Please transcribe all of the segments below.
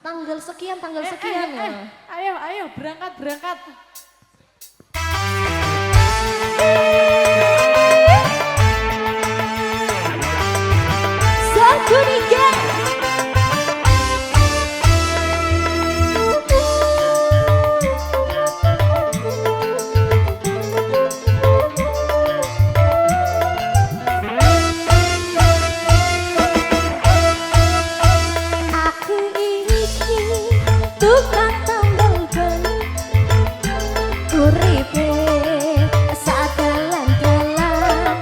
Tanggal sekian ya. Ayo berangkat. Sakuni Gang. Aku iki tukang tambal ban, uripe sadalan-dalan,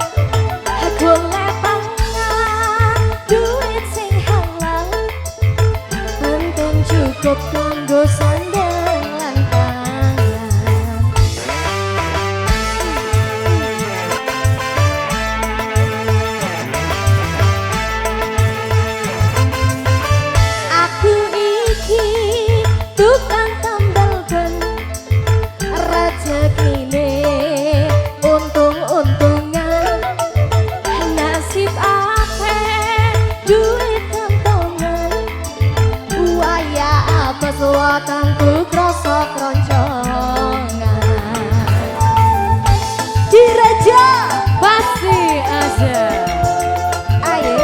golek pangan duit sing halal, penting cukup kanggo sandang lan pangan. Aku iki tukang tambal ban, rezekine untung-untungan, nasib akeh duit kantongan, waya apes watangku krasa kroncongan. Diraja Pasti aja. ayo.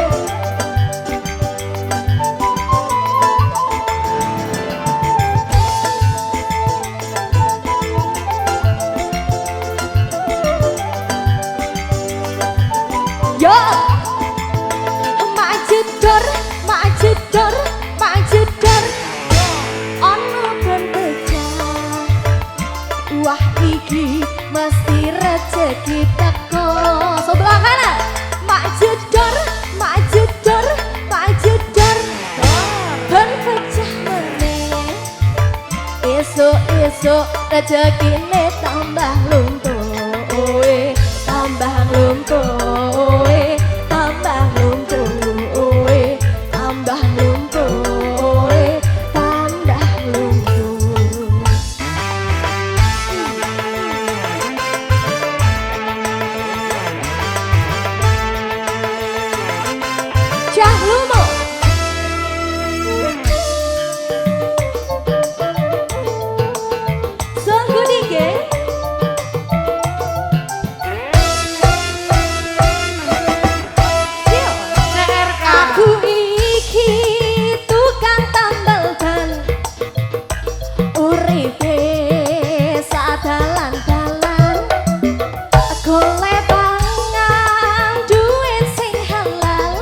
Yo, mak jedor, ono ben pecah. Wah iki mesti rezeki teko. Sebelah kanan, mak jedor, ben pecah meneh. Esuk rezekine tambah lumpuh, tambah lumpuh, tambah lumpuh, tambah lumpuh, tambah lumpuh. Cah lumo. Sakuni Gang. Aku iki tukang tambal ban, uripe sadalan-dalan, golek pangan duit sing halal,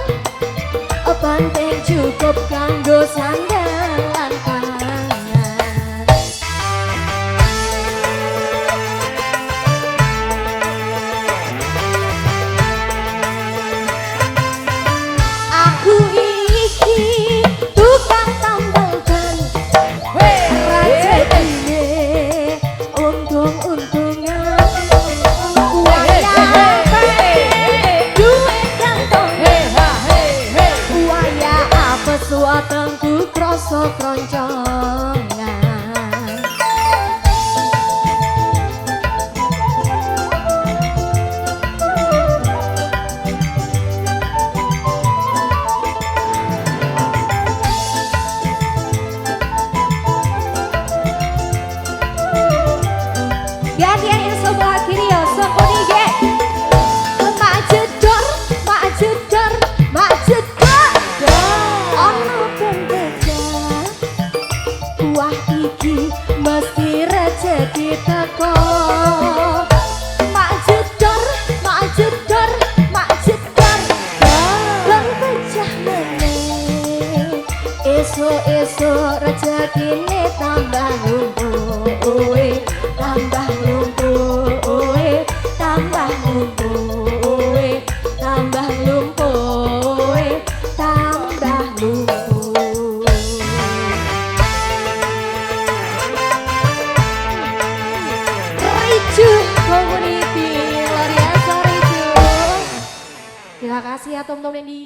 penting cukup kanggo sandang lan pangan. Aku iki tukang tambal ban, rezekine untung-untungan, waya duit kantongan, waya apes watangku krasa kroncongan. Gantian yang sebelah kiri ya, Sakuni Gang. Mak jedor, ono ben pecah. Wah iki mesti rezeki teko. Mak jedor, ben pecah meneh. Esuk rezekine tambah lumpuh, tambah lumpuh, tambah lumpuh, tambah lumpuh, tambah lumpuh. Ricu community, luar biasa Ricu. Terima kasih ya teman-teman yang di